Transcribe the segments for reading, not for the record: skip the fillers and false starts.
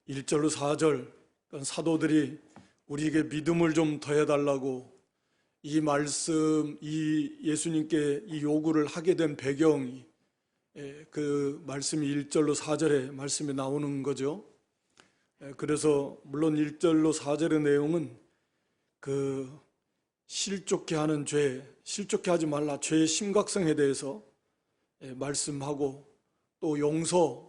1절로 4절 사도들이 우리에게 믿음을 좀 더해달라고 이 말씀, 이 예수님께 이 요구를 하게 된 배경이 그 말씀이 1절로 4절에 말씀이 나오는 거죠. 그래서 물론 1절로 4절의 내용은 그 실족해 하는 죄, 실족해 하지 말라, 죄의 심각성에 대해서 말씀하고 또 용서에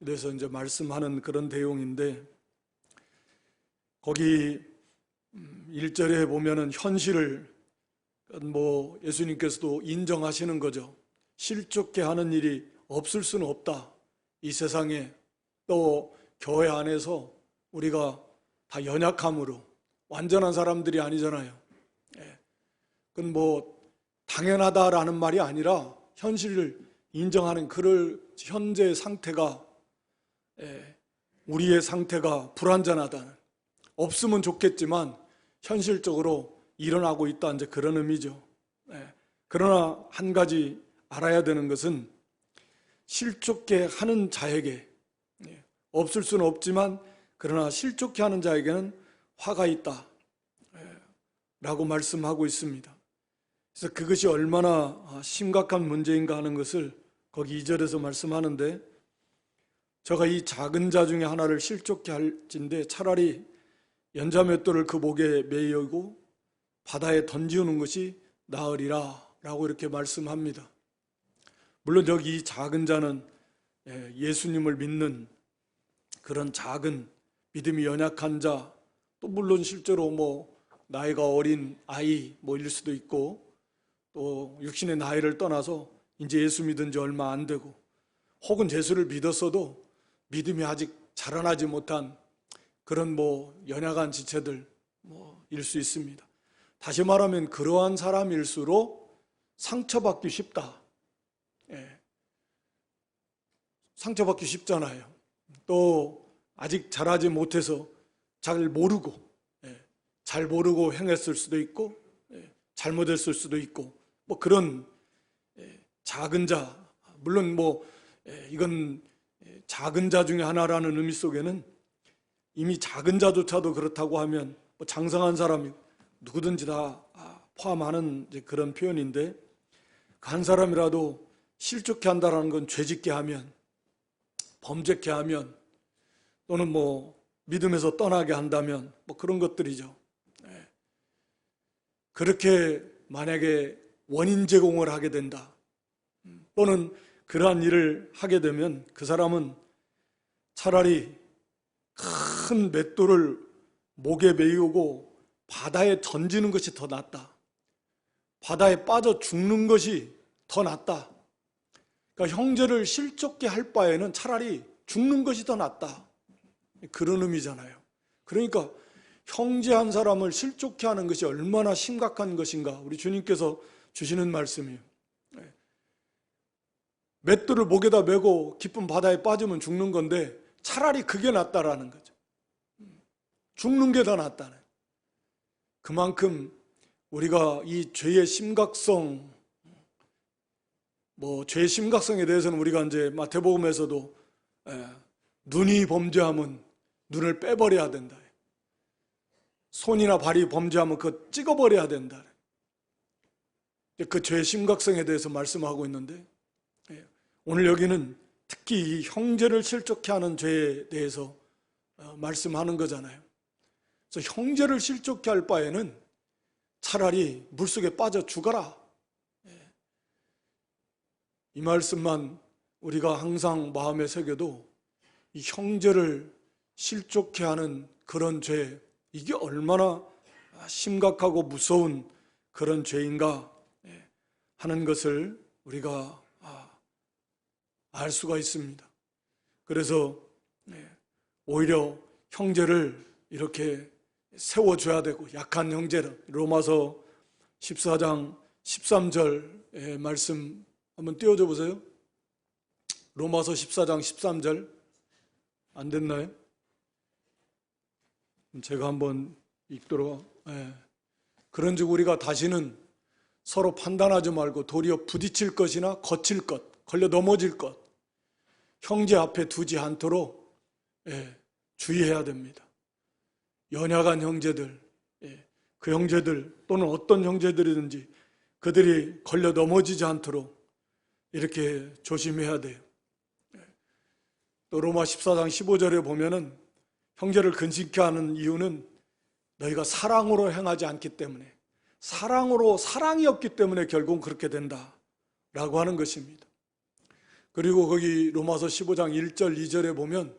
대해서 이제 말씀하는 그런 내용인데, 거기 1절에 보면은 현실을 예수님께서도 인정하시는 거죠. 실족해 하는 일이 없을 수는 없다. 이 세상에 또 교회 안에서 우리가 다 연약함으로 완전한 사람들이 아니잖아요. 그건 당연하다라는 말이 아니라 현실을 인정하는 그럴 현재의 상태가, 우리의 상태가 불완전하다는, 없으면 좋겠지만 현실적으로 일어나고 있다, 이제 그런 의미죠. 그러나 한 가지 알아야 되는 것은 실족해 하는 자에게, 없을 수는 없지만 그러나 실족해 하는 자에게는 화가 있다 라고 말씀하고 있습니다. 그래서 그것이 얼마나 심각한 문제인가 하는 것을 거기 2절에서 말씀하는데, 저가 이 작은 자 중에 하나를 실족해 할진데 차라리 연자맷돌을 그 목에 매이고 바다에 던지우는 것이 나으리라 라고 이렇게 말씀합니다. 물론 여기 이 작은 자는 예수님을 믿는 그런 작은 믿음이 연약한 자, 또 물론 실제로 나이가 어린 아이 일 수도 있고, 또 육신의 나이를 떠나서 이제 예수 믿은 지 얼마 안 되고, 혹은 예수를 믿었어도 믿음이 아직 자라나지 못한 그런 연약한 지체들 일 수 있습니다. 다시 말하면 그러한 사람일수록 상처받기 쉽다. 상처받기 쉽잖아요. 또 아직 자라지 못해서 잘 모르고 행했을 수도 있고, 잘못했을 수도 있고, 그런 작은 자, 물론 이건 작은 자 중에 하나라는 의미 속에는 이미 작은 자조차도 그렇다고 하면 장성한 사람이 누구든지 다 포함하는 그런 표현인데, 한 사람이라도 실족해 한다는 건 죄짓게 하면, 범죄케 하면, 또는 믿음에서 떠나게 한다면 그런 것들이죠. 그렇게 만약에 원인 제공을 하게 된다, 또는 그러한 일을 하게 되면 그 사람은 차라리 큰 맷돌을 목에 메이고 바다에 던지는 것이 더 낫다. 바다에 빠져 죽는 것이 더 낫다. 그러니까 형제를 실족해 할 바에는 차라리 죽는 것이 더 낫다. 그런 의미잖아요. 그러니까 형제 한 사람을 실족해 하는 것이 얼마나 심각한 것인가, 우리 주님께서 주시는 말씀이에요. 맷돌을 목에다 메고 깊은 바다에 빠지면 죽는 건데 차라리 그게 낫다라는 거죠. 죽는 게 더 낫다는. 그만큼 우리가 이 죄의 심각성, 죄의 심각성에 대해서는 우리가 이제 마태복음에서도 눈이 범죄하면 눈을 빼버려야 된다, 손이나 발이 범죄하면 그거 찍어버려야 된다, 그 죄의 심각성에 대해서 말씀하고 있는데, 오늘 여기는 특히 이 형제를 실족해 하는 죄에 대해서 말씀하는 거잖아요. 그래서 형제를 실족해 할 바에는 차라리 물속에 빠져 죽어라. 이 말씀만 우리가 항상 마음에 새겨도 이 형제를 실족해 하는 그런 죄, 이게 얼마나 심각하고 무서운 그런 죄인가 하는 것을 우리가 알 수가 있습니다. 그래서 오히려 형제를 이렇게 세워줘야 되고, 약한 형제를, 로마서 14장 13절의 말씀 한번 띄워줘 보세요. 로마서 14장 13절 안 됐나요? 제가 한번 읽도록. 그런즉 우리가 다시는 서로 판단하지 말고 도리어 부딪힐 것이나 거칠 것, 걸려 넘어질 것, 형제 앞에 두지 않도록 주의해야 됩니다. 연약한 형제들, 그 형제들 또는 어떤 형제들이든지 그들이 걸려 넘어지지 않도록 이렇게 조심해야 돼요. 또 로마 14장 15절에 보면은 형제를 근심케 하는 이유는 너희가 사랑으로 행하지 않기 때문에, 사랑이 없기 때문에 결국 그렇게 된다라고 하는 것입니다. 그리고 거기 로마서 15장 1절 2절에 보면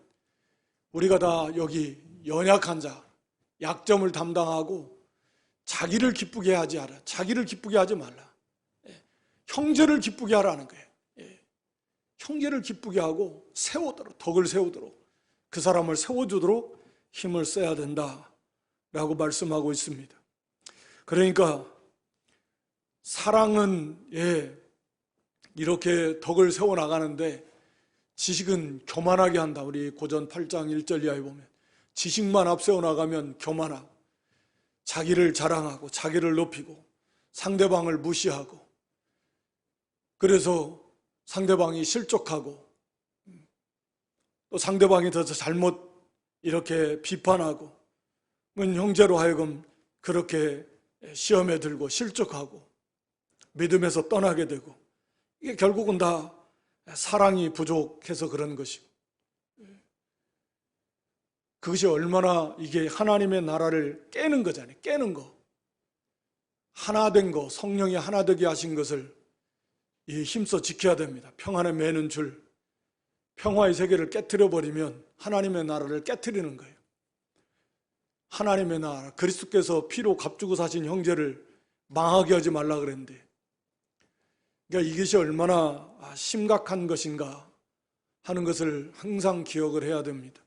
우리가 다 여기 연약한 자, 약점을 담당하고 자기를 기쁘게 하지 않아. 자기를 기쁘게 하지 말라. 형제를 기쁘게 하라는 거예요. 형제를 기쁘게 하고 세우도록, 덕을 세우도록, 그 사람을 세워주도록 힘을 써야 된다라고 말씀하고 있습니다. 그러니까 사랑은 이렇게 덕을 세워나가는데 지식은 교만하게 한다. 우리 고전 8장 1절 이하에 보면 지식만 앞세워 나가면 교만하고 자기를 자랑하고 자기를 높이고 상대방을 무시하고 그래서 상대방이 실족하고 또 상대방이 더 잘못 이렇게 비판하고 형제로 하여금 그렇게 시험에 들고 실족하고 믿음에서 떠나게 되고 이게 결국은 다 사랑이 부족해서 그런 것이고 그것이 얼마나 이게 하나님의 나라를 깨는 거잖아요. 깨는 거. 하나 된 거, 성령이 하나 되게 하신 것을 힘써 지켜야 됩니다. 평안에 매는 줄, 평화의 세계를 깨트려 버리면 하나님의 나라를 깨트리는 거예요. 하나님의 나라, 그리스도께서 피로 값주고 사신 형제를 망하게 하지 말라 그랬는데, 그러니까 이것이 얼마나 심각한 것인가 하는 것을 항상 기억을 해야 됩니다.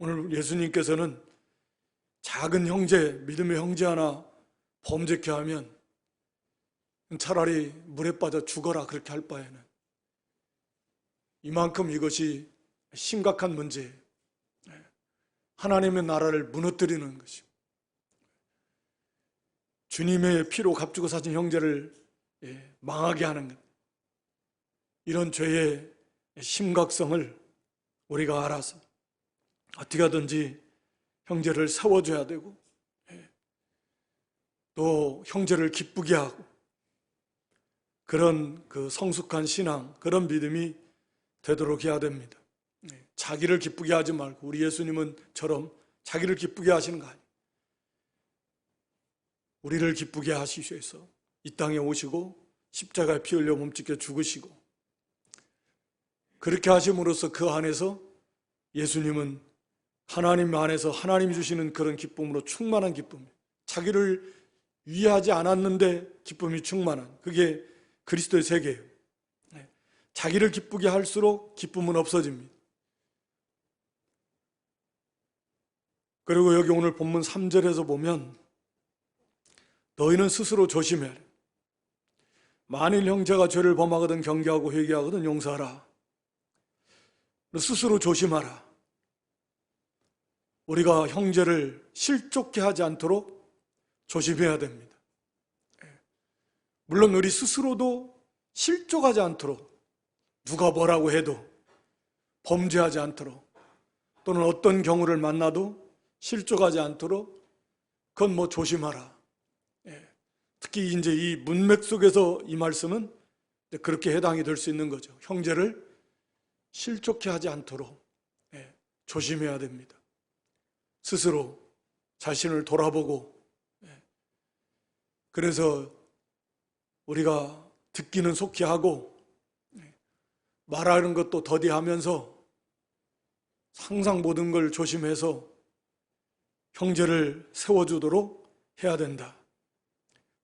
오늘 예수님께서는 작은 형제, 믿음의 형제 하나 범죄케 하면 차라리 물에 빠져 죽어라 그렇게 할 바에는 이만큼 이것이 심각한 문제예요. 하나님의 나라를 무너뜨리는 것이고 주님의 피로 값주고 사신 형제를 망하게 하는 것, 이런 죄의 심각성을 우리가 알아서 어떻게 하든지 형제를 세워줘야 되고 또 형제를 기쁘게 하고 그런 그 성숙한 신앙, 그런 믿음이 되도록 해야 됩니다. 자기를 기쁘게 하지 말고 우리 예수님은처럼 자기를 기쁘게 하시는 거 아니에요. 우리를 기쁘게 하시셔서 이 땅에 오시고 십자가에 피 흘려 몸짓게 죽으시고 그렇게 하심으로써 그 안에서 예수님은 하나님 안에서 하나님이 주시는 그런 기쁨으로 충만한 기쁨, 자기를 위하지 않았는데 기쁨이 충만한, 그게 그리스도의 세계예요. 자기를 기쁘게 할수록 기쁨은 없어집니다. 그리고 여기 오늘 본문 3절에서 보면 너희는 스스로 조심해라. 만일 형제가 죄를 범하거든 경계하고 회개하거든 용서하라. 스스로 조심하라. 우리가 형제를 실족케 하지 않도록 조심해야 됩니다. 물론 우리 스스로도 실족하지 않도록, 누가 뭐라고 해도 범죄하지 않도록, 또는 어떤 경우를 만나도 실족하지 않도록 그건 뭐 조심하라. 특히 이제 이 문맥 속에서 이 말씀은 그렇게 해당이 될 수 있는 거죠. 형제를 실족케 하지 않도록 조심해야 됩니다. 스스로 자신을 돌아보고, 그래서 우리가 듣기는 속히 하고 말하는 것도 더디하면서 항상 모든 걸 조심해서 형제를 세워주도록 해야 된다.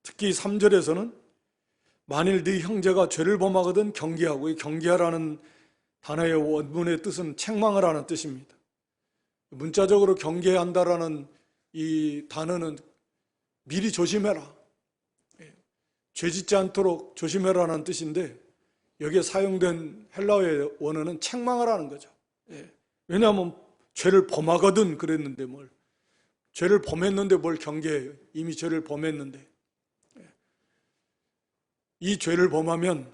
특히 3절에서는 만일 네 형제가 죄를 범하거든 경계하고, 이 경계하라는 단어의 원문의 뜻은 책망을 하는 뜻입니다. 문자적으로 경계한다라는 이 단어는 미리 조심해라, 죄 짓지 않도록 조심해라는 뜻인데 여기에 사용된 헬라어의 원어는 책망하라는 거죠. 왜냐하면 죄를 범하거든 그랬는데 죄를 범했는데 뭘 경계해요. 이미 죄를 범했는데. 이 죄를 범하면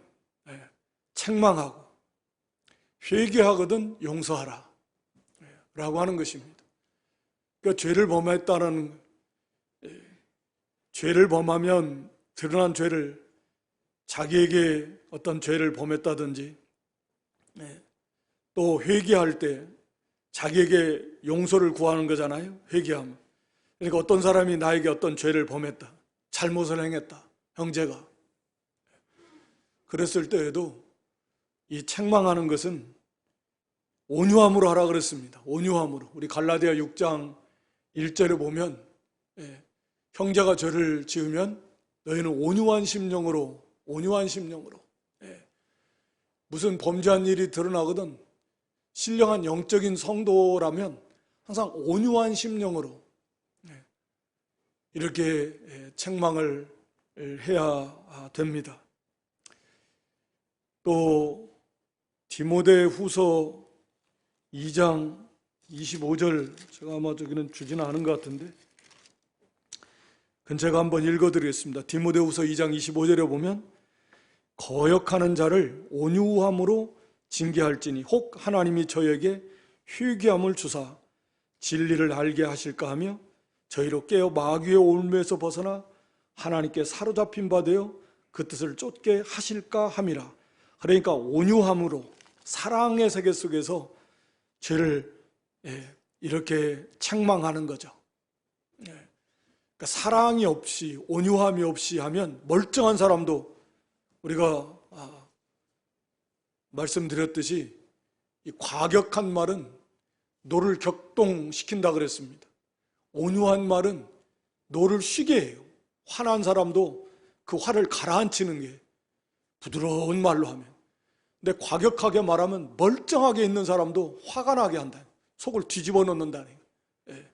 책망하고 회개하거든 용서하라 라고 하는 것입니다. 그러니까 죄를 범했다는, 죄를 범하면 드러난 죄를, 자기에게 어떤 죄를 범했다든지 또 회개할 때 자기에게 용서를 구하는 거잖아요. 회개하면. 그러니까 어떤 사람이 나에게 어떤 죄를 범했다, 잘못을 행했다, 형제가. 그랬을 때에도 이 책망하는 것은 온유함으로 하라 그랬습니다. 온유함으로. 우리 갈라디아 6장 1절에 보면 형제가 죄를 지으면 너희는 온유한 심령으로 무슨 범죄한 일이 드러나거든 신령한 영적인 성도라면 항상 온유한 심령으로 이렇게 책망을 해야 됩니다. 또 디모데후서 2장 25절, 제가 아마 저기는 주지는 않은 것 같은데 제가 한번 읽어드리겠습니다. 디모데후서 2장 25절에 보면 거역하는 자를 온유함으로 징계할지니 혹 하나님이 저에게 회개함을 주사 진리를 알게 하실까 하며 저희로 깨어 마귀의 올무에서 벗어나 하나님께 사로잡힌 바 되어 그 뜻을 쫓게 하실까 함이라. 그러니까 온유함으로 사랑의 세계 속에서 죄를 이렇게 책망하는 거죠. 그러니까 사랑이 없이 온유함이 없이 하면 멀쩡한 사람도 우리가 말씀드렸듯이 이 과격한 말은 노를 격동시킨다 그랬습니다. 온유한 말은 노를 쉬게 해요. 화난 사람도 그 화를 가라앉히는 게 부드러운 말로 하면. 근데 과격하게 말하면 멀쩡하게 있는 사람도 화가 나게 한다. 속을 뒤집어 놓는다는 거예요.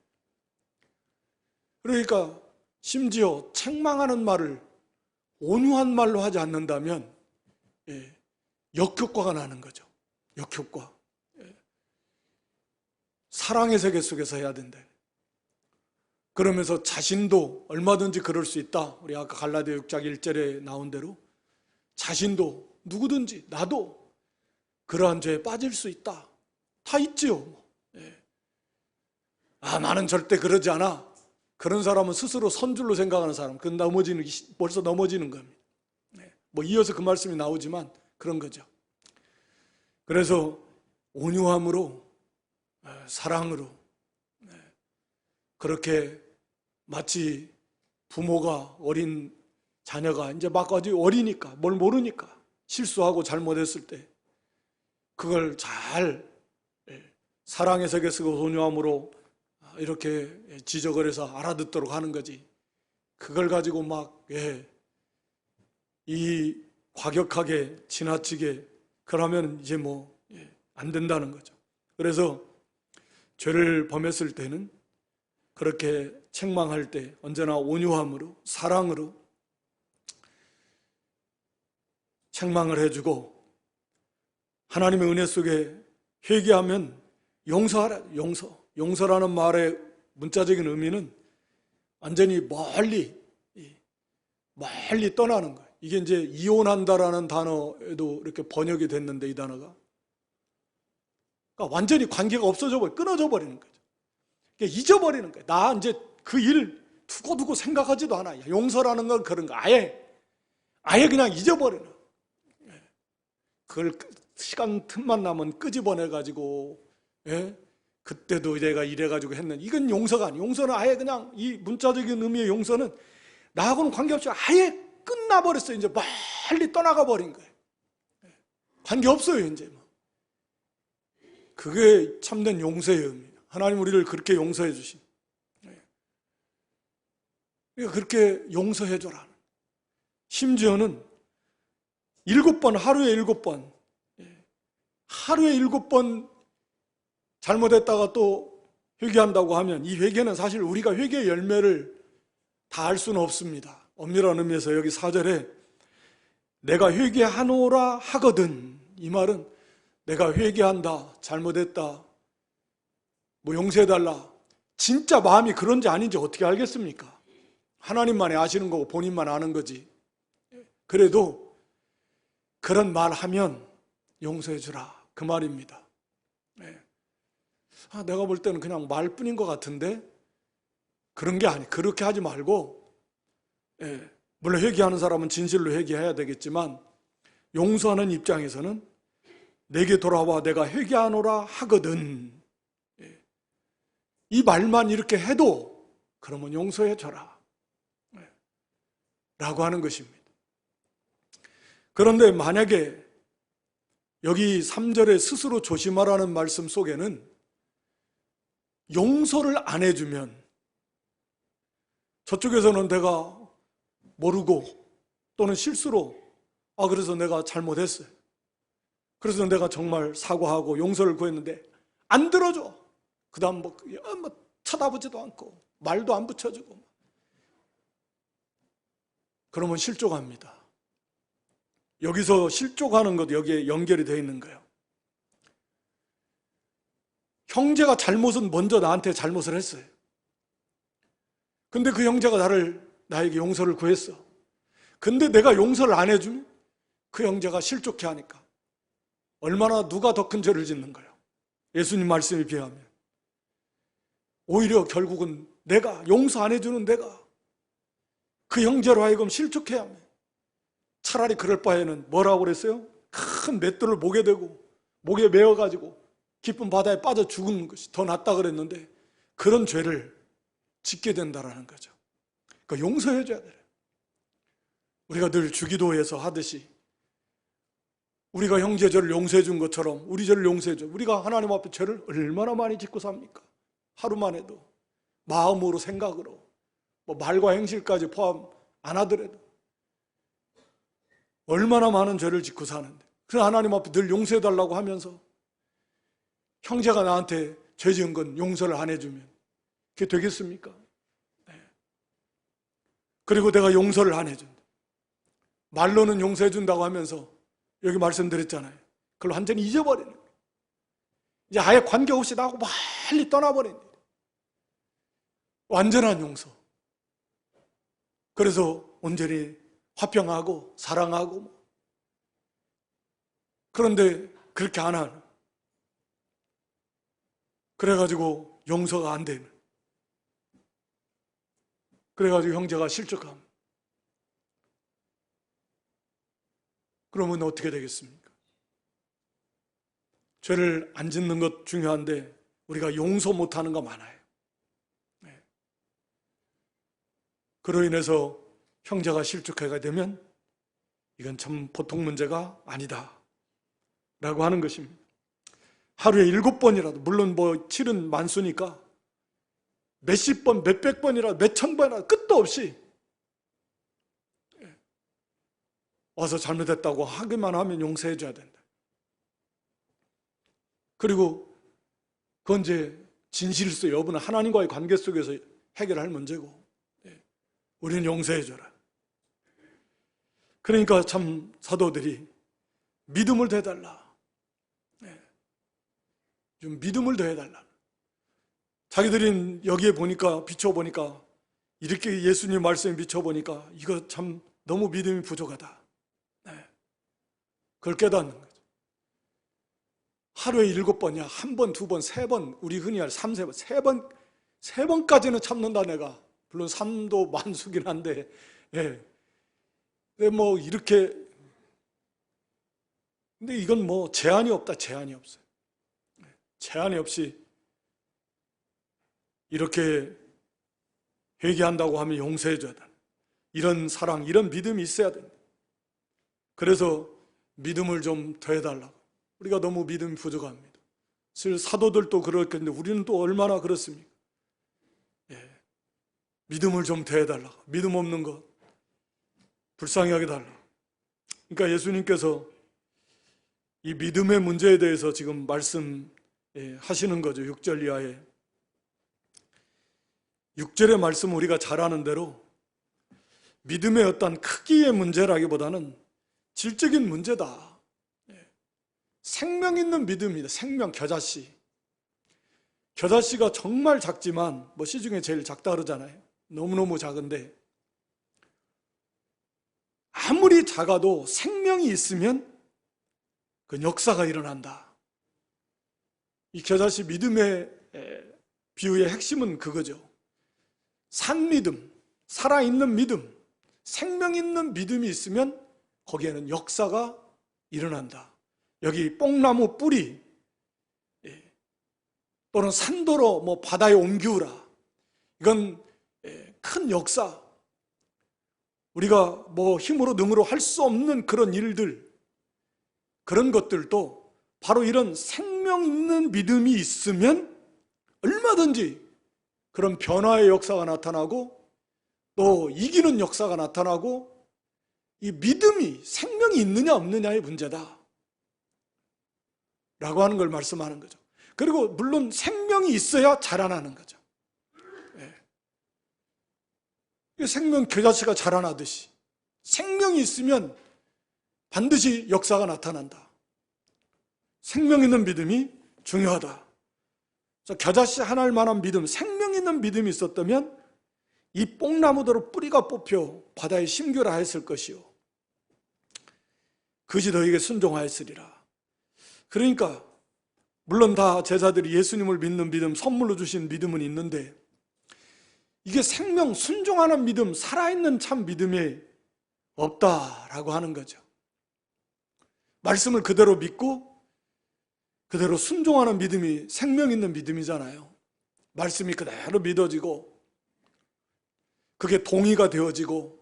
그러니까 심지어 책망하는 말을 온유한 말로 하지 않는다면 역효과가 나는 거죠. 역효과. 사랑의 세계 속에서 해야 된다. 그러면서 자신도 얼마든지 그럴 수 있다. 우리 아까 갈라디아 6장 1절에 나온 대로 자신도 누구든지 나도 그러한 죄에 빠질 수 있다. 다 있지요. 나는 절대 그러지 않아. 그런 사람은 스스로 선줄로 생각하는 사람. 그건 벌써 넘어지는 겁니다. 뭐 이어서 그 말씀이 나오지만 그런 거죠. 그래서 온유함으로, 사랑으로, 그렇게 마치 부모가 어린 자녀가 이제 막 아주 어리니까 뭘 모르니까 실수하고 잘못했을 때 그걸 잘 사랑의 세계에서 온유함으로 이렇게 지적을 해서 알아듣도록 하는 거지. 그걸 가지고 막 이 과격하게 지나치게 그러면 이제 뭐 안 된다는 거죠. 그래서 죄를 범했을 때는 그렇게 책망할 때 언제나 온유함으로 사랑으로 책망을 해주고 하나님의 은혜 속에 회개하면 용서하라. 용서라는 말의 문자적인 의미는 완전히 멀리 떠나는 거예요. 이게 이제 이혼한다라는 단어에도 이렇게 번역이 됐는데 이 단어가 그러니까 완전히 관계가 없어져 버려, 끊어져 버리는 거죠. 그러니까 잊어버리는 거예요. 나 이제 그 일 두고두고 생각하지도 않아. 용서라는 건 그런 거 아예 그냥 잊어버리는. 그걸 시간 틈만 나면 끄집어내가지고 그때도 내가 이래가지고 했는데 이건 용서가 아니에요. 용서는 아예 그냥 이 문자적인 의미의 용서는 나하고는 관계없이 아예 끝나버렸어요. 이제 멀리 떠나가 버린 거예요. 관계없어요 이제. 그게 참된 용서의 의미예요. 하나님 우리를 그렇게 용서해 주신. 그러니까 그렇게 용서해 줘라. 심지어는 7번, 하루에 7번, 하루에 7번 잘못했다가 또 회개한다고 하면 이 회개는 사실 우리가 회개의 열매를 다 알 수는 없습니다. 엄밀한 의미에서 여기 4절에 내가 회개하노라 하거든, 이 말은 내가 회개한다, 잘못했다, 뭐 용서해달라, 진짜 마음이 그런지 아닌지 어떻게 알겠습니까? 하나님만이 아시는 거고 본인만 아는 거지. 그래도 그런 말 하면 용서해 주라. 그 말입니다. 예. 내가 볼 때는 그냥 말뿐인 것 같은데 그런 게 그렇게 하지 말고, 예, 물론 회개하는 사람은 진실로 회개해야 되겠지만 용서하는 입장에서는 내게 돌아와 내가 회개하노라 하거든, 예, 이 말만 이렇게 해도 그러면 용서해 줘라, 예, 라고 하는 것입니다. 그런데 만약에 여기 3절에 스스로 조심하라는 말씀 속에는 용서를 안 해주면 저쪽에서는 내가 모르고 또는 실수로 그래서 내가 잘못했어요, 그래서 내가 정말 사과하고 용서를 구했는데 안 들어줘. 그 다음 뭐 쳐다보지도 않고 말도 안 붙여주고, 그러면 실족합니다. 여기서 실족하는 것, 여기에 연결이 되어 있는 거예요. 형제가 잘못은 먼저 나한테 잘못을 했어요. 근데 그 형제가 나에게 용서를 구했어. 근데 내가 용서를 안 해주면 그 형제가 실족해 하니까 얼마나 누가 더 큰 죄를 짓는 거예요. 예수님 말씀에 비하면 오히려 결국은 내가 용서 안 해주는 내가 그 형제로 하여금 실족해 하면, 차라리 그럴 바에는 뭐라고 그랬어요? 큰 맷돌을 목에 대고 목에 메어가지고 깊은 바다에 빠져 죽는 것이 더 낫다 그랬는데 그런 죄를 짓게 된다라는 거죠. 그러니까 용서해 줘야 돼요. 우리가 늘 주기도에서 하듯이 우리가 형제 죄를 용서해 준 것처럼 우리 죄를 용서해 줘. 우리가 하나님 앞에 죄를 얼마나 많이 짓고 삽니까? 하루만 해도, 마음으로, 생각으로, 뭐 말과 행실까지 포함 안 하더라도 얼마나 많은 죄를 짓고 사는데, 그래서 하나님 앞에 늘 용서해 달라고 하면서 형제가 나한테 죄 지은 건 용서를 안 해주면 그게 되겠습니까? 네. 그리고 내가 용서를 안 해준다, 말로는 용서해 준다고 하면서 여기 말씀드렸잖아요, 그걸 완전히 잊어버리는 거예요. 이제 아예 관계없이 나하고 멀리 떠나버린 거예요. 완전한 용서. 그래서 온전히 화평하고 사랑하고, 그런데 그렇게 안 하는, 그래가지고 용서가 안 되는, 그래가지고 형제가 실족함. 그러면 어떻게 되겠습니까? 죄를 안 짓는 것 중요한데 우리가 용서 못하는 거 많아요. 네. 그로 인해서 형제가 실족하게 되면 이건 참 보통 문제가 아니다 라고 하는 것입니다. 하루에 7번이라도, 물론 뭐 7은 만수니까 몇십 번, 몇백 번이라도, 몇천 번이라도 끝도 없이 와서 잘못했다고 하기만 하면 용서해 줘야 된다. 그리고 그건 이제 진실서 여부는 하나님과의 관계 속에서 해결할 문제고, 우리는 용서해 줘라. 그러니까 참 사도들이 믿음을 더해달라, 좀 믿음을 더해달라. 자기들은 여기에 보니까, 비춰보니까, 이렇게 예수님 말씀에 비춰보니까 이거 참 너무 믿음이 부족하다. 그걸 깨닫는 거죠. 하루에 7번이야. 1번, 2번, 3번, 우리 흔히 할 3번, 3번까지는 참는다 내가. 물론 3도 만수긴 한데, 예. 근데 뭐 이렇게, 근데 이건 뭐 제한이 없다, 제한이 없어요. 제한이 없이 이렇게 회개한다고 하면 용서해 줘야 된다. 이런 사랑, 이런 믿음이 있어야 된다. 그래서 믿음을 좀 더해달라고. 우리가 너무 믿음이 부족합니다. 사도들도 그렇겠는데 우리는 또 얼마나 그렇습니까? 예. 믿음을 좀 더해달라고. 믿음 없는 것 불쌍히 하게 달라고. 그러니까 예수님께서 이 믿음의 문제에 대해서 지금 말씀하시는 거죠. 6절 이하에. 6절의 말씀 우리가 잘 아는 대로 믿음의 어떤 크기의 문제라기보다는 질적인 문제다. 생명 있는 믿음이다. 생명, 겨자씨. 겨자씨가 정말 작지만 뭐 씨 중에 제일 작다 그러잖아요. 너무너무 작은데 아무리 작아도 생명이 있으면 그 역사가 일어난다. 이 겨자씨 믿음의 비유의 핵심은 그거죠. 산 믿음, 살아있는 믿음, 생명 있는 믿음이 있으면 거기에는 역사가 일어난다. 여기 뽕나무 뿌리 또는 산도로 뭐 바다에 옮기우라. 이건 큰 역사, 우리가 뭐 힘으로 능으로 할 수 없는 그런 일들, 그런 것들도 바로 이런 생명 있는 믿음이 있으면 얼마든지 그런 변화의 역사가 나타나고 또 이기는 역사가 나타나고, 이 믿음이 생명이 있느냐 없느냐의 문제다 라고 하는 걸 말씀하는 거죠. 그리고 물론 생명이 있어야 자라나는 거죠. 생명 겨자씨가 자라나듯이 생명이 있으면 반드시 역사가 나타난다. 생명 있는 믿음이 중요하다. 겨자씨 하나일 만한 믿음, 생명 있는 믿음이 있었다면 이 뽕나무대로 뿌리가 뽑혀 바다에 심겨라 했을 것이요, 그것이 너에게 순종하였으리라. 그러니까 물론 다 제자들이 예수님을 믿는 믿음, 선물로 주신 믿음은 있는데, 이게 생명, 순종하는 믿음, 살아있는 참 믿음이 없다라고 하는 거죠. 말씀을 그대로 믿고 그대로 순종하는 믿음이 생명 있는 믿음이잖아요. 말씀이 그대로 믿어지고 그게 동의가 되어지고,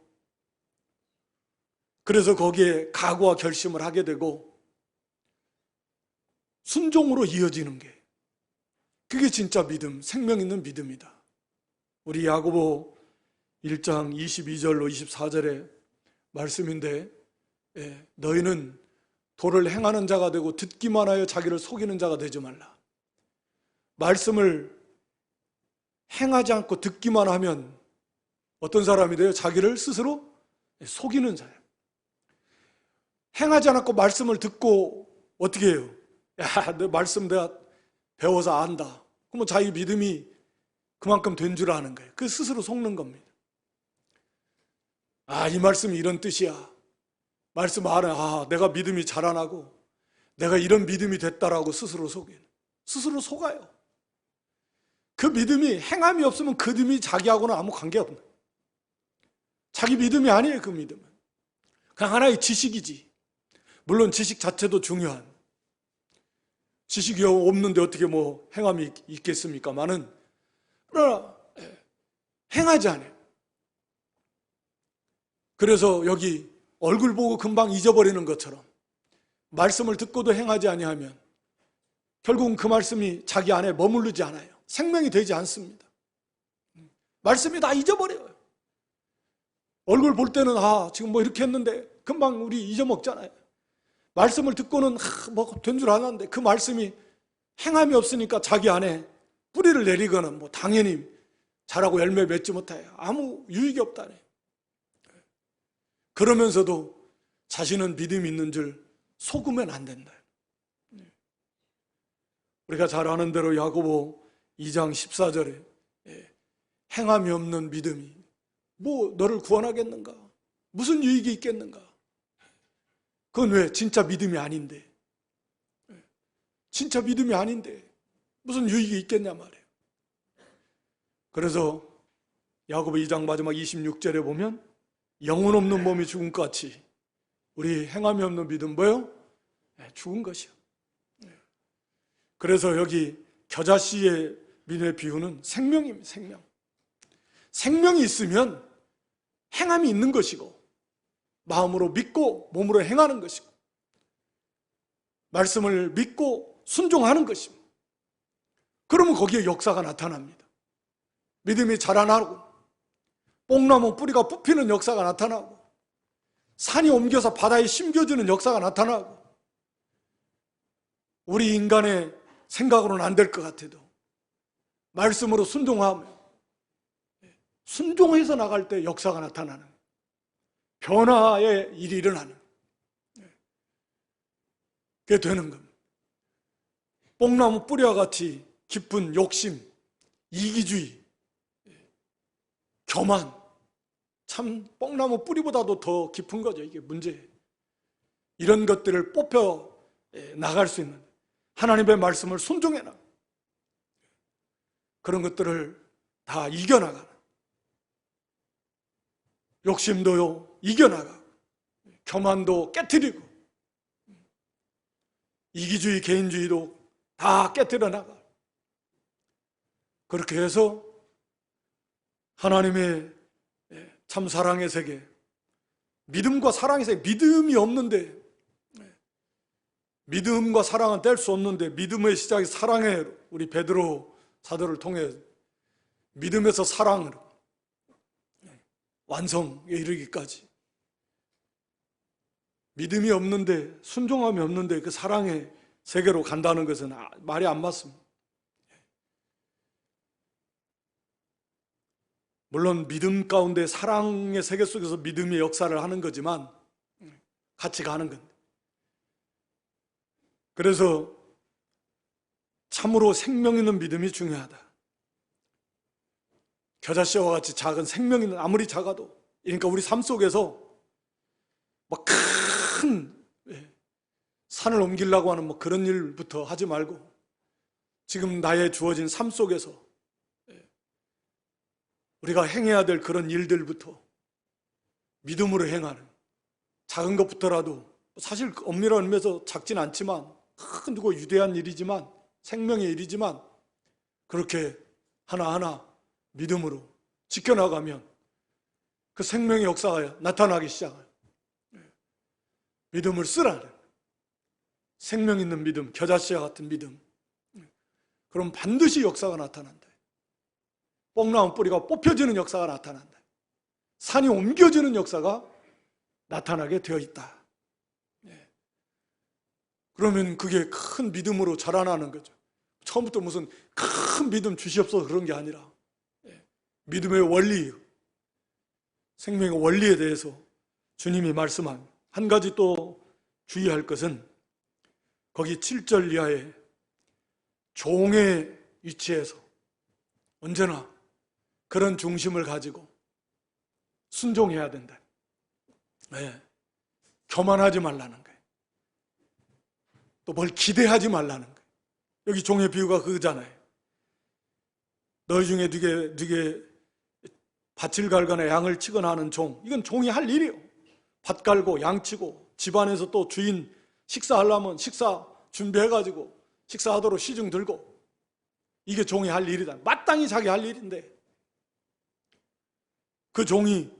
그래서 거기에 각오와 결심을 하게 되고 순종으로 이어지는 게, 그게 진짜 믿음, 생명 있는 믿음이다. 우리 야고보 1장 22절로 24절의 말씀인데, 너희는 도를 행하는 자가 되고 듣기만 하여 자기를 속이는 자가 되지 말라. 말씀을 행하지 않고 듣기만 하면 어떤 사람이 돼요? 자기를 스스로 속이는 자예요. 행하지 않고 말씀을 듣고 어떻게 해요? 야, 내 말씀 내가 배워서 안다. 그러면 자기 믿음이 그만큼 된 줄 아는 거예요. 그 스스로 속는 겁니다. 아, 이 말씀이 이런 뜻이야. 말씀 안에 내가 믿음이 자라나고 내가 이런 믿음이 됐다라고 스스로 속아요. 그 믿음이 행함이 없으면 그 믿음이 자기하고는 아무 관계없는, 자기 믿음이 아니에요. 그 믿음은 그냥 하나의 지식이지. 물론 지식 자체도 중요한, 지식이 없는데 어떻게 뭐 행함이 있겠습니까마는, 그러나 행하지 않아요. 그래서 여기 얼굴 보고 금방 잊어버리는 것처럼 말씀을 듣고도 행하지 아니하면 결국은 그 말씀이 자기 안에 머무르지 않아요. 생명이 되지 않습니다. 말씀이 다 잊어버려요. 얼굴 볼 때는 지금 뭐 이렇게 했는데 금방 우리 잊어먹잖아요. 말씀을 듣고는 뭐 된 줄 알았는데 그 말씀이 행함이 없으니까 자기 안에 뿌리를 내리거나 뭐 당연히 자라고 열매 맺지 못해요. 아무 유익이 없다네. 그러면서도 자신은 믿음이 있는 줄 속으면 안 된다. 우리가 잘 아는 대로 야고보 2장 14절에 행함이 없는 믿음이 뭐 너를 구원하겠는가? 무슨 유익이 있겠는가? 그건 왜? 진짜 믿음이 아닌데. 진짜 믿음이 아닌데 무슨 유익이 있겠냐 말이에요. 그래서 야고보 2장 마지막 26절에 보면 영혼 없는 몸이 죽은 것 같이 우리 행함이 없는 믿음 뭐예요? 죽은 것이요. 그래서 여기 겨자씨의 믿음의 비유는 생명입니다. 생명. 생명이 있으면 행함이 있는 것이고 마음으로 믿고 몸으로 행하는 것이고 말씀을 믿고 순종하는 것입니다. 그러면 거기에 역사가 나타납니다. 믿음이 자라나고 뽕나무 뿌리가 뽑히는 역사가 나타나고 산이 옮겨서 바다에 심겨지는 역사가 나타나고, 우리 인간의 생각으로는 안 될 것 같아도 말씀으로 순종하며 순종해서 나갈 때 역사가 나타나는, 변화의 일이 일어나는 게 되는 겁니다. 뽕나무 뿌리와 같이 깊은 욕심, 이기주의, 교만, 참 뽕나무 뿌리보다도 더 깊은 거죠. 이게 문제예요. 이런 것들을 뽑혀 나갈 수 있는, 하나님의 말씀을 순종해라. 그런 것들을 다 이겨나가라. 욕심도 이겨나가, 교만도 깨트리고, 이기주의, 개인주의도 다 깨트려 나가. 그렇게 해서 하나님의 참 사랑의 세계, 믿음과 사랑의 세계, 믿음이 없는데, 믿음과 사랑은 뗄 수 없는데, 믿음의 시작이 사랑의 우리 베드로 사도를 통해 믿음에서 사랑으로 완성에 이르기까지, 믿음이 없는데, 순종함이 없는데 그 사랑의 세계로 간다는 것은 말이 안 맞습니다. 물론 믿음 가운데 사랑의 세계 속에서 믿음의 역사를 하는 거지만 같이 가는 건데, 그래서 참으로 생명 있는 믿음이 중요하다. 겨자씨와 같이 작은 생명 있는, 아무리 작아도, 그러니까 우리 삶 속에서 막 큰 산을 옮기려고 하는 뭐 그런 일부터 하지 말고, 지금 나의 주어진 삶 속에서 우리가 행해야 될 그런 일들부터 믿음으로 행하는, 작은 것부터라도, 사실 엄밀한 의미에서 작진 않지만 크고 유대한 일이지만, 생명의 일이지만, 그렇게 하나하나 믿음으로 지켜나가면 그 생명의 역사가 나타나기 시작해요. 믿음을 쓰라는, 생명 있는 믿음, 겨자씨와 같은 믿음. 그럼 반드시 역사가 나타난다. 뽕나무 뿌리가 뽑혀지는 역사가 나타난다. 산이 옮겨지는 역사가 나타나게 되어 있다. 그러면 그게 큰 믿음으로 자라나는 거죠. 처음부터 무슨 큰 믿음 주시옵소서 그런 게 아니라, 믿음의 원리, 생명의 원리에 대해서 주님이 말씀한, 한 가지 또 주의할 것은 거기 7절 이하에 종의 위치에서 언제나 그런 중심을 가지고 순종해야 된다. 교만하지 말라는 거예요. 또 뭘 기대하지 말라는 거예요. 여기 종의 비유가 그거잖아요. 너희 중에 누게 밭을 갈거나 양을 치거나 하는 종, 이건 종이 할 일이에요. 밭 갈고 양 치고, 집안에서 또 주인 식사하려면 식사 준비해가지고 식사하도록 시중 들고, 이게 종이 할 일이다. 마땅히 자기 할 일인데, 그 종이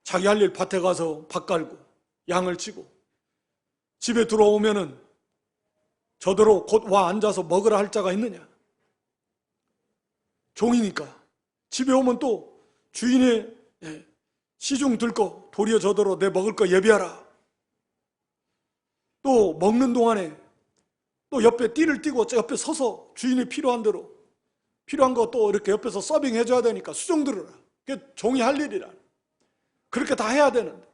자기 할 일 밭에 가서 밭 갈고 양을 치고 집에 들어오면은 저대로 곧 와 앉아서 먹으라 할 자가 있느냐? 종이니까. 집에 오면 또 주인의 시중 들고 도리어 저대로 내 먹을 거 예비하라. 또 먹는 동안에 또 옆에 띠를 띠고 옆에 서서 주인이 필요한 대로, 필요한 거 또 이렇게 옆에서 서빙 해줘야 되니까 수종 들으라. 그게 종이 할 일이라. 그렇게 다 해야 되는데,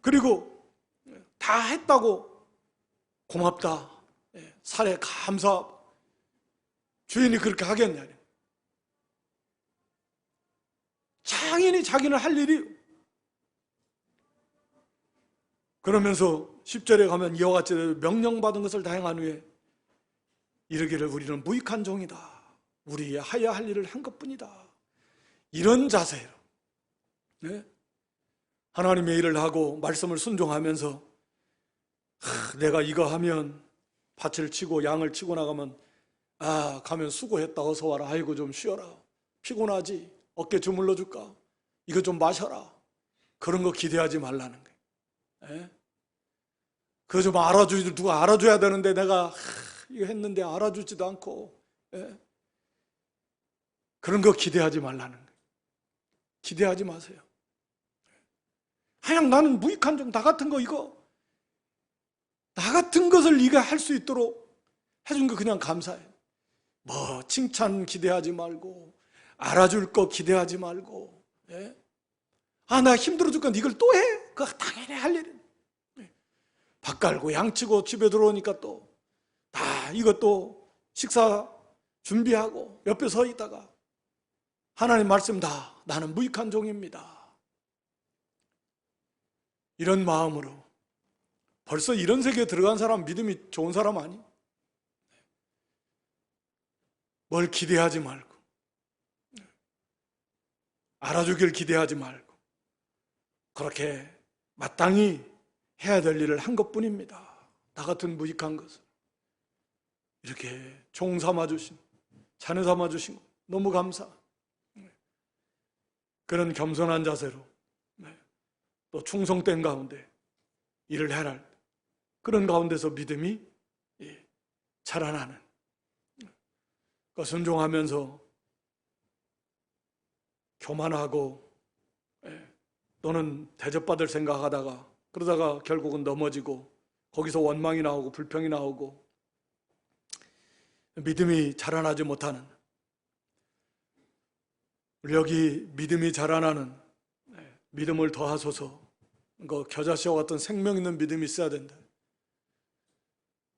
그리고 다 했다고 고맙다, 사례 감사, 주인이 그렇게 하겠냐? 당연히 자기는 할 일이. 그러면서 10절에 가면 이와 같이 명령받은 것을 다 행한 후에 이르기를 우리는 무익한 종이다. 우리 하야 할 일을 한 것뿐이다. 이런 자세로 하나님의 일을 하고 말씀을 순종하면서, 내가 이거 하면 밭을 치고 양을 치고 나가면, 가면 수고했다, 어서 와라, 아이고 좀 쉬어라, 피곤하지, 어깨 주물러 줄까, 이거 좀 마셔라, 그런 거 기대하지 말라는 거예요. 그거 좀 알아주지, 누가 알아줘야 되는데 내가 이거 했는데 알아주지도 않고, 그런 거 기대하지 말라는 거예요. 기대하지 마세요. 그냥 나는 무익한 종, 나 같은 거, 이거 나 같은 것을 네가 할 수 있도록 해준 거 그냥 감사해. 뭐 칭찬 기대하지 말고, 알아줄 거 기대하지 말고, 나 힘들어 죽겠는데 이걸 또 해? 그거 당연히 할 일이야. 밥 갈고 양치고 집에 들어오니까 또 다 이것도 식사 준비하고 옆에 서 있다가 하나님 말씀 다, 나는 무익한 종입니다, 이런 마음으로 벌써 이런 세계에 들어간 사람 믿음이 좋은 사람 아니? 뭘 기대하지 말고, 알아주길 기대하지 말고, 그렇게 마땅히 해야 될 일을 한 것뿐입니다. 나 같은 무익한 것을 이렇게 종 삼아주신, 자녀 삼아주신 것 너무 감사. 그런 겸손한 자세로 또 충성된 가운데 일을 해라. 그런 가운데서 믿음이 자라나는, 순종하면서 교만하고 또는 대접받을 생각하다가 그러다가 결국은 넘어지고 거기서 원망이 나오고 불평이 나오고 믿음이 자라나지 못하는, 우리 여기 믿음이 자라나는, 믿음을 더하소서, 겨자씨와 같은 생명 있는 믿음이 있어야 된다.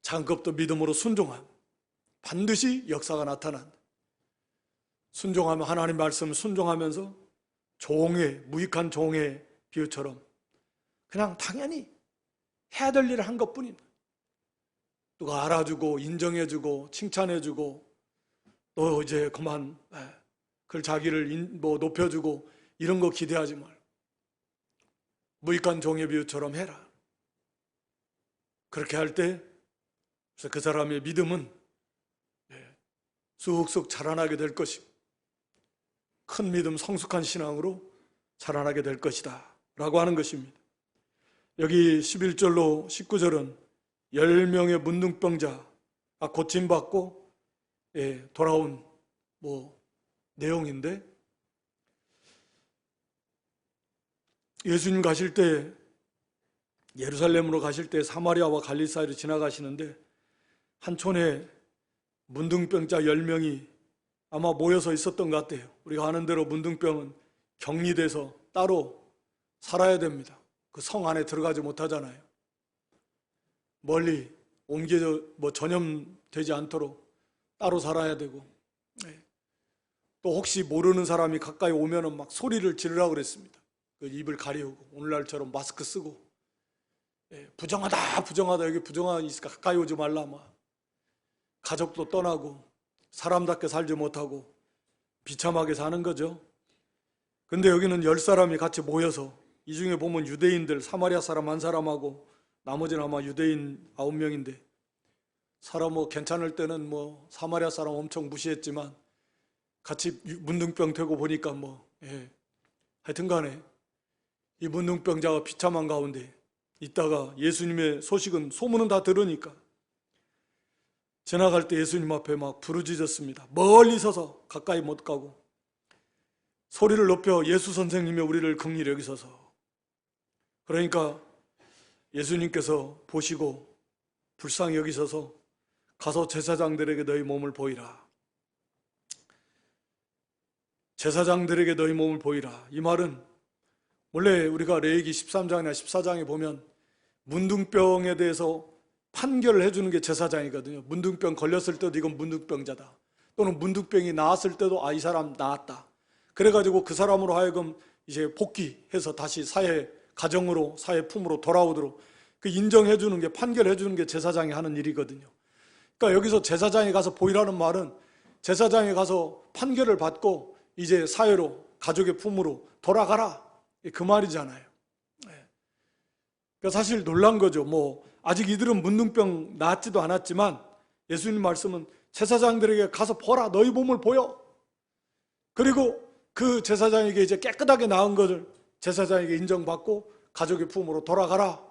작은 것도 믿음으로 순종한, 반드시 역사가 나타난다. 순종하면, 하나님 말씀을 순종하면서 종의, 무익한 종의 비유처럼 그냥 당연히 해야 될 일을 한 것뿐입니다. 누가 알아주고 인정해주고 칭찬해주고 또 이제 그만 그걸 자기를 높여주고 이런 거 기대하지 말고 무익한 종의 비유처럼 해라. 그렇게 할 때 그 사람의 믿음은 쑥쑥 자라나게 될 것이고 큰 믿음, 성숙한 신앙으로 자라나게 될 것이다 라고 하는 것입니다. 여기 11절로 19절은 10명의 문둥병자가 고침받고 돌아온 내용인데, 예수님 가실 때, 예루살렘으로 가실 때 사마리아와 갈릴 사이를 지나가시는데 한 촌에 문둥병자 10명이 아마 모여서 있었던 것 같아요. 우리가 아는 대로 문둥병은 격리돼서 따로 살아야 됩니다. 그 성 안에 들어가지 못하잖아요. 멀리 옮겨져 전염되지 않도록 따로 살아야 되고, 또 혹시 모르는 사람이 가까이 오면은 막 소리를 지르라고 그랬습니다. 그 입을 가리우고 오늘날처럼 마스크 쓰고, 부정하다 부정하다, 여기 부정한 있으니까 가까이 오지 말라, 막 가족도 떠나고 사람답게 살지 못하고 비참하게 사는 거죠. 근데 여기는 10사람이 같이 모여서, 이 중에 보면 유대인들, 사마리아 사람 한 사람하고 나머지는 아마 유대인 9명인데, 사람 괜찮을 때는 사마리아 사람 엄청 무시했지만 같이 문둥병 되고 보니까 하여튼 간에 이 문둥병자가 비참한 가운데 있다가 예수님의 소식은, 소문은 다 들으니까 지나갈 때 예수님 앞에 막 부르짖었습니다. 멀리 서서 가까이 못 가고 소리를 높여 예수 선생님이 우리를 긍휼히 여기소서. 그러니까 예수님께서 보시고 불쌍히 여기셔서 가서 제사장들에게 너희 몸을 보이라. 제사장들에게 너희 몸을 보이라. 이 말은 원래 우리가 레위기 13장이나 14장에 보면 문둥병에 대해서 판결을 해주는 게 제사장이거든요. 문둥병 걸렸을 때도 이건 문둥병자다, 또는 문둥병이 나았을 때도 이 사람 나았다. 그래가지고 그 사람으로 하여금 이제 복귀해서 다시 사회 가정으로, 사회 품으로 돌아오도록 그 인정해주는 게, 판결해주는 게 제사장이 하는 일이거든요. 그러니까 여기서 제사장에 가서 보이라는 말은 제사장에 가서 판결을 받고 이제 사회로, 가족의 품으로 돌아가라, 그 말이잖아요. 그러니까 사실 놀란 거죠. 아직 이들은 문둥병 낫지도 않았지만 예수님 말씀은 제사장들에게 가서 보라, 너희 몸을 보여. 그리고 그 제사장에게 이제 깨끗하게 나은 것을 제사장에게 인정받고 가족의 품으로 돌아가라,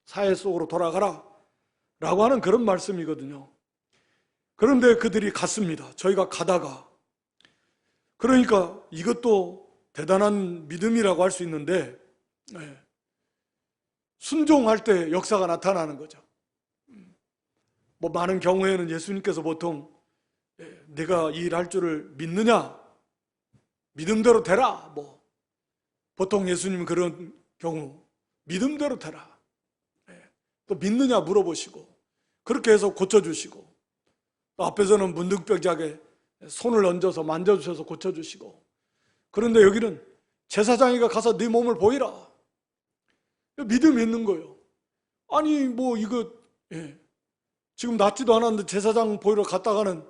사회 속으로 돌아가라 라고 하는 그런 말씀이거든요. 그런데 그들이 갔습니다. 저희가 가다가, 그러니까 이것도 대단한 믿음이라고 할 수 있는데, 순종할 때 역사가 나타나는 거죠. 많은 경우에는 예수님께서 보통 내가 이 일 할 줄을 믿느냐, 믿음대로 되라, 보통 예수님은 그런 경우 믿음대로 되라, 또 믿느냐 물어보시고 그렇게 해서 고쳐주시고, 또 앞에서는 문둥병자에게 손을 얹어서 만져주셔서 고쳐주시고, 그런데 여기는 제사장이가 가서 네 몸을 보이라. 믿음이 있는 거예요. 아니 지금 낫지도 않았는데 제사장 보이러 갔다가는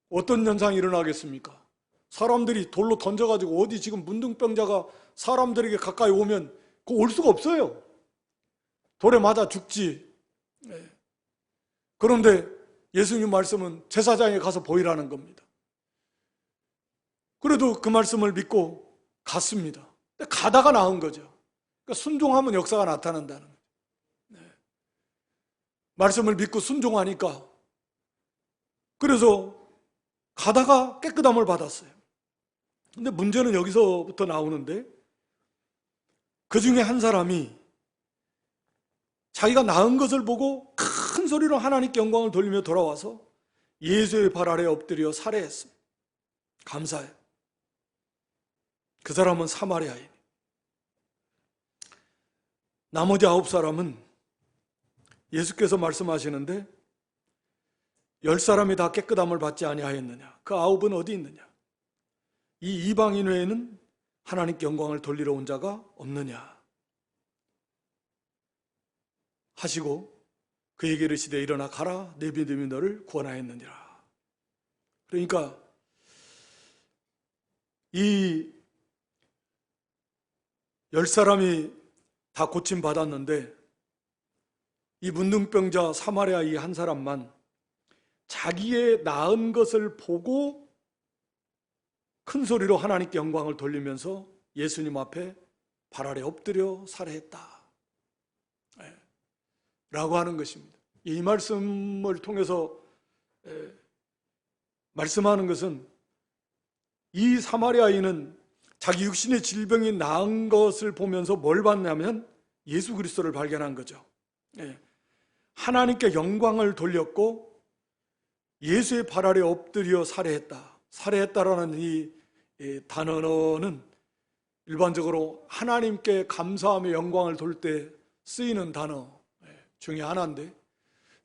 어떤 현상이 일어나겠습니까? 사람들이 돌로 던져가지고 어디 지금 문둥병자가 사람들에게 가까이 오면 그거 올 수가 없어요. 돌에 맞아 죽지. 그런데 예수님 말씀은 제사장에 가서 보이라는 겁니다. 그래도 그 말씀을 믿고 갔습니다. 근데 가다가 나은 거죠. 그러니까 순종하면 역사가 나타난다는 거죠. 말씀을 믿고 순종하니까 그래서 가다가 깨끗함을 받았어요. 근데 문제는 여기서부터 나오는데 그 중에 한 사람이 자기가 나은 것을 보고 큰 소리로 하나님께 영광을 돌리며 돌아와서 예수의 발 아래 엎드려 살해했습니다. 감사해요. 그 사람은 사마리아인. 나머지 9사람은 예수께서 말씀하시는데 10사람이 다 깨끗함을 받지 아니하였느냐? 그 9은 어디 있느냐? 이 이방인 외에는 하나님께 영광을 돌리러 온 자가 없느냐? 하시고 그에게 이르시되 일어나 가라, 내 믿음이 너를 구원하였느니라. 그러니까 이 10사람이 다 고침받았는데 이 문둥병자 사마리아 이 한 사람만 자기의 나은 것을 보고 큰 소리로 하나님께 영광을 돌리면서 예수님 앞에 발 아래 엎드려 살해했다 라고 하는 것입니다. 이 말씀을 통해서 말씀하는 것은 이 사마리아인은 자기 육신의 질병이 나은 것을 보면서 뭘 봤냐면 예수 그리스도를 발견한 거죠. 하나님께 영광을 돌렸고 예수의 발 아래 엎드려 살해했다. 살해했다라는 이 단어는 일반적으로 하나님께 감사하며 영광을 돌 때 쓰이는 단어 중에 하나인데,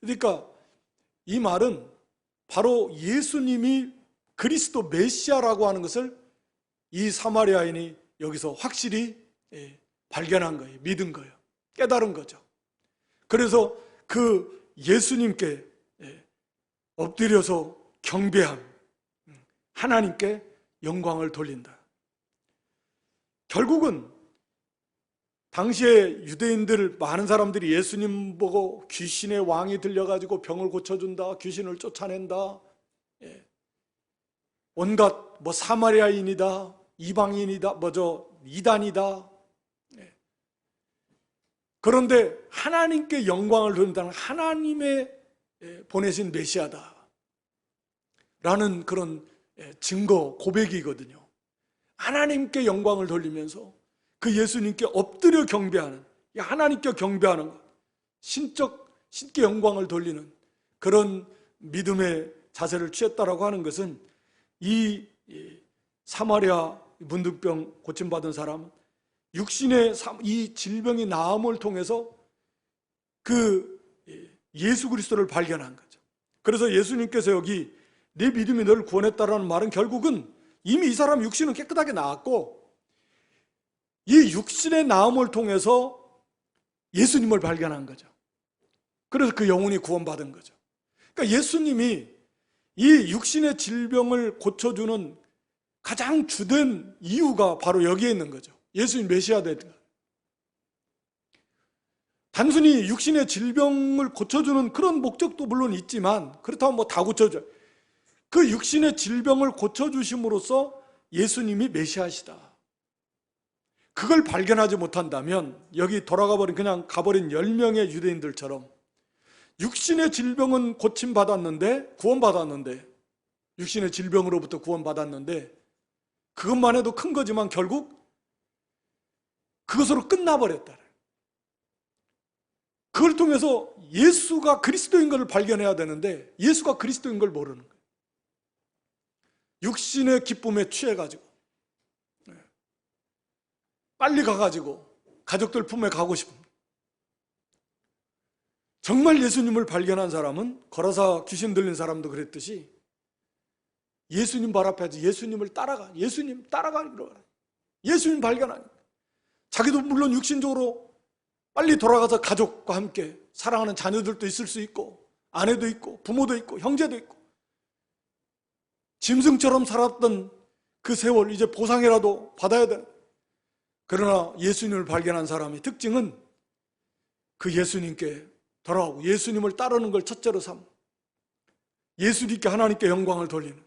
그러니까 이 말은 바로 예수님이 그리스도 메시아라고 하는 것을 이 사마리아인이 여기서 확실히 발견한 거예요. 믿은 거예요. 깨달은 거죠. 그래서 그 예수님께 엎드려서 경배함, 하나님께 영광을 돌린다. 결국은 당시에 유대인들 많은 사람들이 예수님 보고 귀신의 왕이 들려가지고 병을 고쳐준다, 귀신을 쫓아낸다, 온갖 사마리아인이다, 이방인이다, 이단이다. 그런데 하나님께 영광을 돌린다는 하나님의 보내신 메시아다 라는 그런 증거, 고백이거든요. 하나님께 영광을 돌리면서 그 예수님께 엎드려 경배하는, 하나님께 경배하는 것, 신께 영광을 돌리는 그런 믿음의 자세를 취했다라고 하는 것은 이 사마리아 문둥병 고침받은 사람은 육신의 이 질병이 나음을 통해서 그 예수 그리스도를 발견한 거죠. 그래서 예수님께서 여기 내 믿음이 너를 구원했다라는 말은 결국은 이미 이 사람 육신은 깨끗하게 나았고 이 육신의 나음을 통해서 예수님을 발견한 거죠. 그래서 그 영혼이 구원받은 거죠. 그러니까 예수님이 이 육신의 질병을 고쳐주는 가장 주된 이유가 바로 여기에 있는 거죠. 예수님 메시아 되는 것. 단순히 육신의 질병을 고쳐주는 그런 목적도 물론 있지만 그렇다면 다 고쳐줘요. 그 육신의 질병을 고쳐주심으로써 예수님이 메시아시다. 그걸 발견하지 못한다면 여기 돌아가버린 그냥 가버린 10명의 유대인들처럼 육신의 질병은 고침받았는데 구원받았는데 육신의 질병으로부터 구원받았는데 그것만 해도 큰 거지만 결국 그것으로 끝나버렸다. 그걸 통해서 예수가 그리스도인 것을 발견해야 되는데 예수가 그리스도인 걸 모르는 거예요. 육신의 기쁨에 취해가지고 빨리 가가지고 가족들 품에 가고 싶은, 정말 예수님을 발견한 사람은 거라사 귀신 들린 사람도 그랬듯이 예수님 발 앞에 예수님을 따라가, 예수님 따라가기로, 예수님 발견하니 자기도 물론 육신적으로 빨리 돌아가서 가족과 함께 사랑하는 자녀들도 있을 수 있고 아내도 있고 부모도 있고 형제도 있고 짐승처럼 살았던 그 세월 이제 보상이라도 받아야 돼. 그러나 예수님을 발견한 사람의 특징은 그 예수님께 돌아오고 예수님을 따르는 걸 첫째로 삼고 예수님께 하나님께 영광을 돌리는.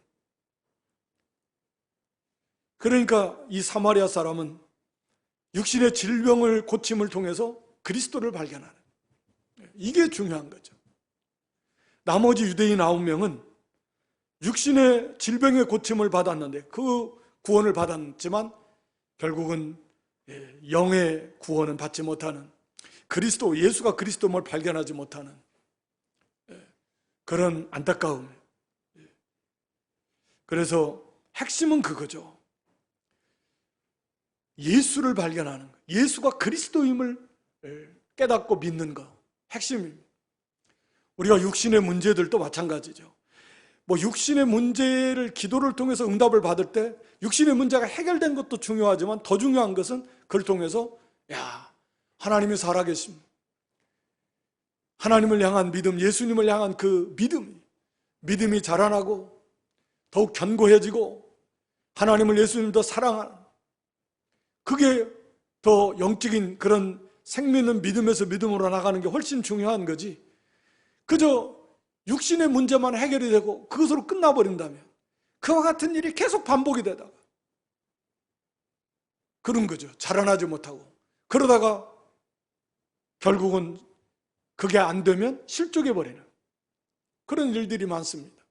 그러니까 이 사마리아 사람은 육신의 질병을 고침을 통해서 그리스도를 발견하는, 이게 중요한 거죠. 나머지 유대인 9명은 육신의 질병의 고침을 받았는데 그 구원을 받았지만 결국은 영의 구원은 받지 못하는, 그리스도, 예수가 그리스도임을 발견하지 못하는 그런 안타까움. 그래서 핵심은 그거죠. 예수를 발견하는 것, 예수가 그리스도임을 깨닫고 믿는 것, 핵심입니다. 우리가 육신의 문제들도 마찬가지죠. 뭐 육신의 문제를 기도를 통해서 응답을 받을 때 육신의 문제가 해결된 것도 중요하지만 더 중요한 것은 그걸 통해서 하나님이 살아계심, 하나님을 향한 믿음, 예수님을 향한 그 믿음이 자라나고 더욱 견고해지고 하나님을, 예수님을 더 사랑하는, 그게 더 영적인 그런 생명있는 믿음에서 믿음으로 나가는 게 훨씬 중요한 거지. 그저 육신의 문제만 해결이 되고 그것으로 끝나버린다면 그와 같은 일이 계속 반복이 되다가 그런 거죠. 자라나지 못하고 그러다가 결국은 그게 안 되면 실족해버리는 그런 일들이 많습니다.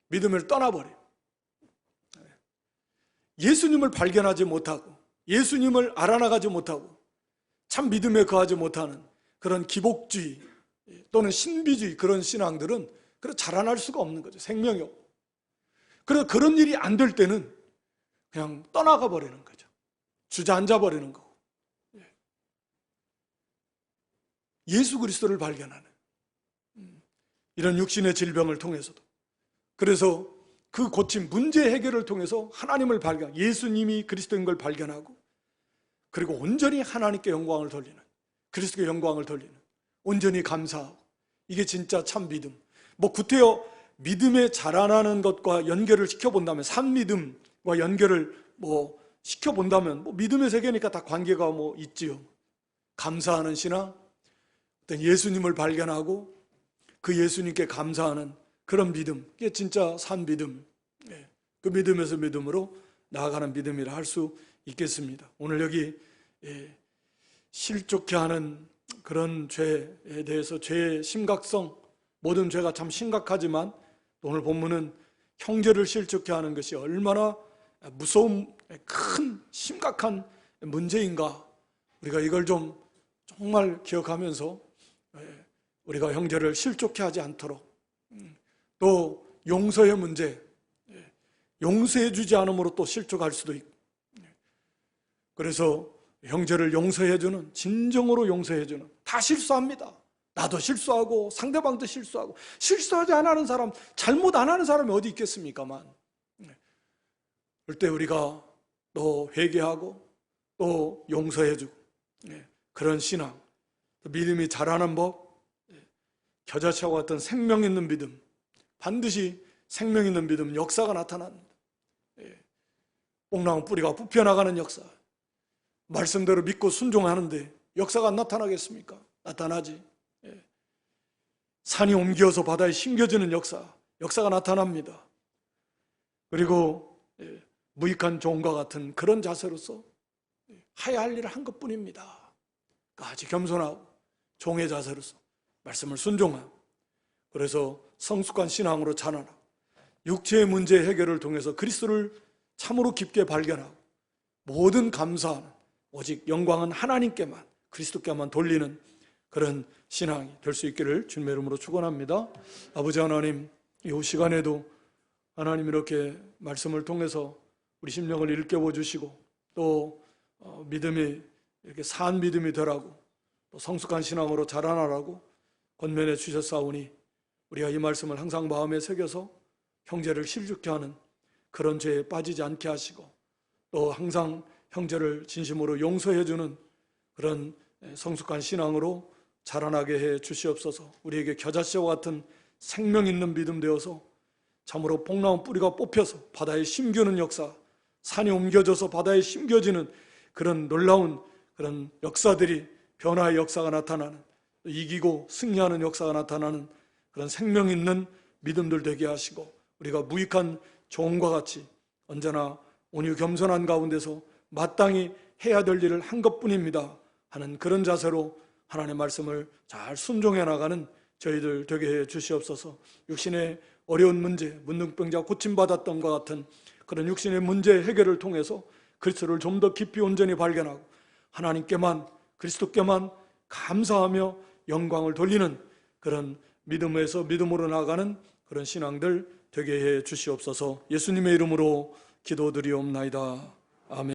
믿음을 떠나버려요. 예수님을 발견하지 못하고 예수님을 알아나가지 못하고 참 믿음에 거하지 못하는 그런 기복주의 또는 신비주의 그런 신앙들은 그래 자라날 수가 없는 거죠. 생명이 없고. 그래서 그런 일이 안 될 때는 그냥 떠나가 버리는 거죠. 주저앉아 버리는 거고. 예수 그리스도를 발견하는 이런 육신의 질병을 통해서도, 그래서 그 고침, 문제 해결을 통해서 하나님을 발견, 예수님이 그리스도인 걸 발견하고, 그리고 온전히 하나님께 영광을 돌리는, 그리스도께 영광을 돌리는, 온전히 감사하고, 이게 진짜 참 믿음. 뭐 구태여 믿음에 자라나는 것과 연결을 시켜본다면, 산믿음과 연결을 뭐 시켜본다면, 뭐 믿음의 세계니까 다 관계가 뭐 있지요. 감사하는 신앙, 어떤 예수님을 발견하고 그 예수님께 감사하는 그런 믿음, 그게 진짜 산 믿음, 그 믿음에서 믿음으로 나아가는 믿음이라 할 수 있겠습니다. 오늘 여기 실족해 하는 그런 죄에 대해서, 죄의 심각성, 모든 죄가 참 심각하지만 오늘 본문은 형제를 실족해 하는 것이 얼마나 무서운 큰 심각한 문제인가, 우리가 이걸 좀 정말 기억하면서 우리가 형제를 실족해 하지 않도록, 또 용서의 문제, 용서해 주지 않음으로 또 실족할 수도 있고, 그래서 형제를 용서해주는, 진정으로 용서해주는, 다 실수합니다. 나도 실수하고 상대방도 실수하고, 실수하지 안 하는 사람, 잘못 안 하는 사람이 어디 있겠습니까만, 그럴 때 우리가 또 회개하고 또 용서해주고, 그런 신앙, 믿음이 자라는 법, 겨자씨와 같은 생명 있는 믿음, 반드시 생명 있는 믿음, 역사가 나타납니다. 뽕나무 뿌리가 뽑혀나가는 역사, 말씀대로 믿고 순종하는데 역사가 안 나타나겠습니까? 나타나지. 산이 옮겨서 바다에 심겨지는 역사가 나타납니다. 그리고 무익한 종과 같은 그런 자세로서 해야 할 일을 한 것뿐입니다. 까지 겸손하고 종의 자세로서 말씀을 순종하고, 그래서 성숙한 신앙으로 자라나고, 육체의 문제 해결을 통해서 그리스도를 참으로 깊게 발견하고, 모든 감사하는, 오직 영광은 하나님께만, 그리스도께만 돌리는 그런 신앙이 될 수 있기를 주님의 이름으로 축원합니다. 아버지 하나님, 이 시간에도 하나님 이렇게 말씀을 통해서 우리 심령을 일깨워 주시고, 또 믿음이 이렇게 산 믿음이 되라고, 또 성숙한 신앙으로 자라나라고 권면해 주셨사오니, 우리가 이 말씀을 항상 마음에 새겨서 형제를 실족케 하는 그런 죄에 빠지지 않게 하시고, 또 항상 형제를 진심으로 용서해 주는 그런 성숙한 신앙으로 자라나게 해 주시옵소서. 우리에게 겨자씨와 같은 생명 있는 믿음 되어서 참으로 복나온 뿌리가 뽑혀서 바다에 심겨는 역사, 산이 옮겨져서 바다에 심겨지는 그런 놀라운 그런 역사들이, 변화의 역사가 나타나는, 이기고 승리하는 역사가 나타나는 그런 생명 있는 믿음들 되게 하시고, 우리가 무익한 종과 같이 언제나 온유 겸손한 가운데서 마땅히 해야 될 일을 한 것뿐입니다 하는 그런 자세로 하나님의 말씀을 잘 순종해 나가는 저희들 되게 해 주시옵소서. 육신의 어려운 문제, 문둥병자 고침받았던 것 같은 그런 육신의 문제 해결을 통해서 그리스도를 좀 더 깊이 온전히 발견하고 하나님께만, 그리스도께만 감사하며 영광을 돌리는 그런 믿음에서 믿음으로 나아가는 그런 신앙들 되게 해 주시옵소서. 예수님의 이름으로 기도드리옵나이다. 아멘.